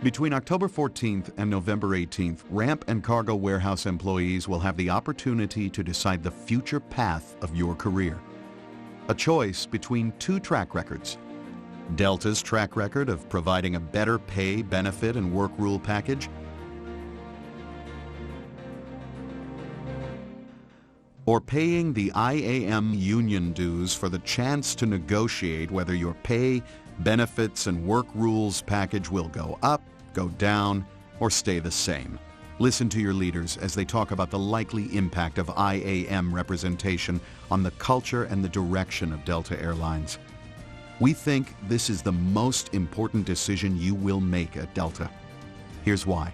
Between October 14th and November 18th, ramp and cargo warehouse employees will have the opportunity to decide the future path of your career. A choice between two track records. Delta's track record of providing a better pay, benefit, and work rule package, or paying the IAM union dues for the chance to negotiate whether your pay, benefits, and work rules package will go up, go down, or stay the same. Listen to your leaders as they talk about the likely impact of IAM representation on the culture and the direction of Delta Airlines. We think this is the most important decision you will make at Delta. Here's why.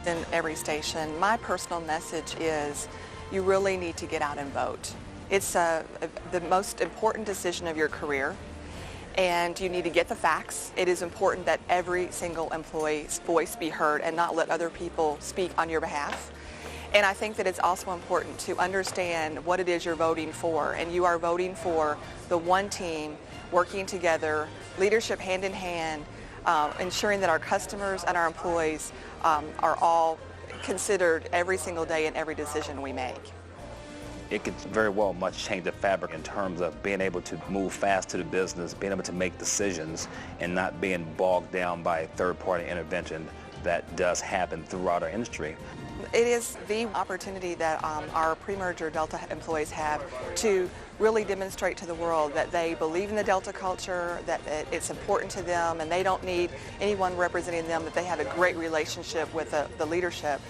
In every station, my personal message is you really need to get out and vote. It's the most important decision of your career, and you need to get the facts. It is important that every single employee's voice be heard and not let other people speak on your behalf. And I think that it's also important to understand what it is you're voting for, and you are voting for the one team working together, leadership hand in hand, ensuring that our customers and our employees are all considered every single day in every decision we make. It could very well much change the fabric in terms of being able to move fast to the business, being able to make decisions, and not being bogged down by third-party intervention that does happen throughout our industry. It is the opportunity that our pre-merger Delta employees have to really demonstrate to the world that they believe in the Delta culture, that it's important to them, and they don't need anyone representing them, that they have a great relationship with the leadership.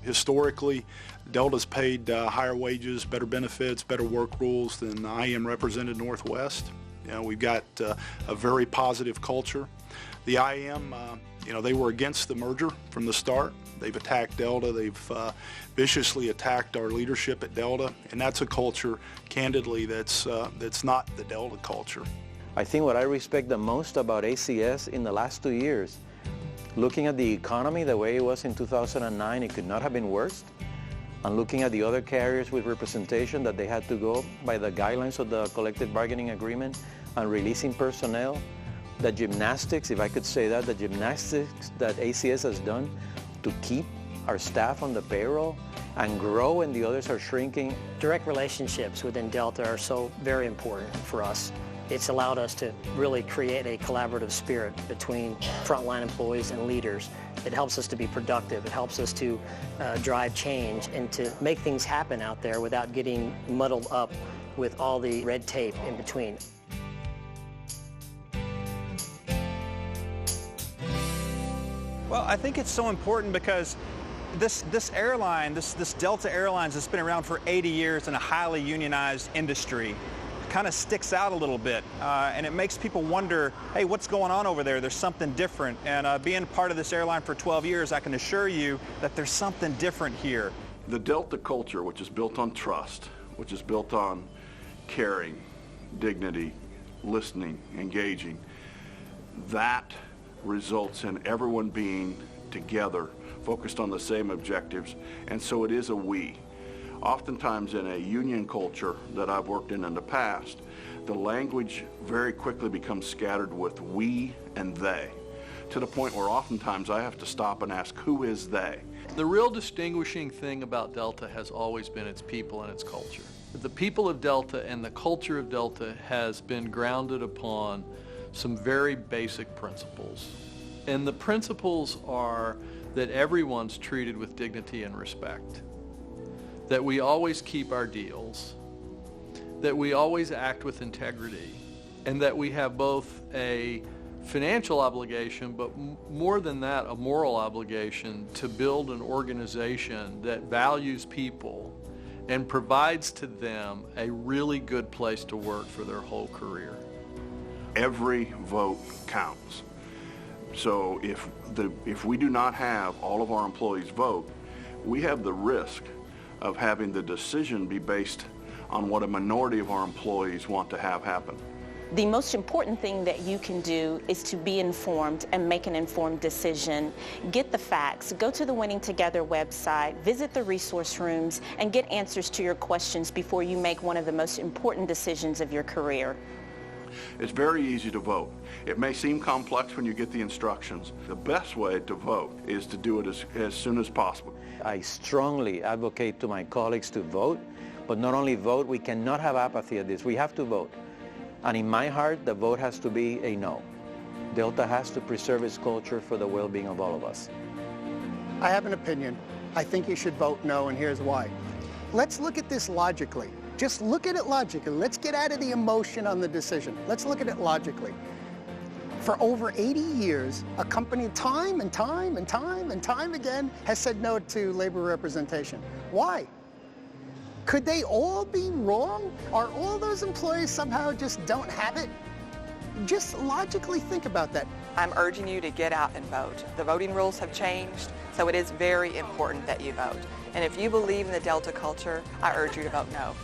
Historically, Delta's paid higher wages, better benefits, better work rules than IAM represented Northwest. You know, we've got a very positive culture. The IAM, they were against the merger from the start. They've attacked Delta. They've viciously attacked our leadership at Delta, and that's a culture, candidly, that's not the Delta culture. I think what I respect the most about ACS in the last 2 years, looking at the economy the way it was in 2009, it could not have been worse. And looking at the other carriers with representation that they had to go by the guidelines of the collective bargaining agreement and releasing personnel, the gymnastics, if I could say that, the gymnastics that ACS has done to keep our staff on the payroll and grow when the others are shrinking. Direct relationships within Delta are so very important for us. It's allowed us to really create a collaborative spirit between frontline employees and leaders. It helps us to be productive. It helps us to drive change and to make things happen out there without getting muddled up with all the red tape in between. Well, I think it's so important because this airline, this Delta Airlines, has been around for 80 years in a highly unionized industry. Kind of sticks out a little bit, and it makes people wonder, hey, what's going on over there? There's something different. And being part of this airline for 12 years, I can assure you that there's something different here. The Delta culture, which is built on trust, which is built on caring, dignity, listening, engaging, that results in everyone being together, focused on the same objectives, and so it is a we. Oftentimes in a union culture that I've worked in the past, the language very quickly becomes scattered with we and they, to the point where oftentimes I have to stop and ask, who is they? The real distinguishing thing about Delta has always been its people and its culture. The people of Delta and the culture of Delta has been grounded upon some very basic principles. And the principles are that everyone's treated with dignity and respect, that we always keep our deals, that we always act with integrity, and that we have both a financial obligation, but more than that, a moral obligation to build an organization that values people and provides to them a really good place to work for their whole career. Every vote counts. So if we do not have all of our employees vote, we have the risk of having the decision be based on what a minority of our employees want to have happen. The most important thing that you can do is to be informed and make an informed decision. Get the facts. Go to the Winning Together website, visit the resource rooms, and get answers to your questions before you make one of the most important decisions of your career. It's very easy to vote. It may seem complex when you get the instructions. The best way to vote is to do it as soon as possible. I strongly advocate to my colleagues to vote, but not only vote, we cannot have apathy at this. We have to vote. And in my heart, the vote has to be a no. Delta has to preserve its culture for the well-being of all of us. I have an opinion. I think you should vote no, and here's why. Let's look at this logically. Just look at it logically. Let's get out of the emotion on the decision. Let's look at it logically. For over 80 years, a company time and time again has said no to labor representation. Why? Could they all be wrong? Are all those employees somehow just don't have it? Just logically think about that. I'm urging you to get out and vote. The voting rules have changed, so it is very important that you vote. And if you believe in the Delta culture, I urge you to vote no.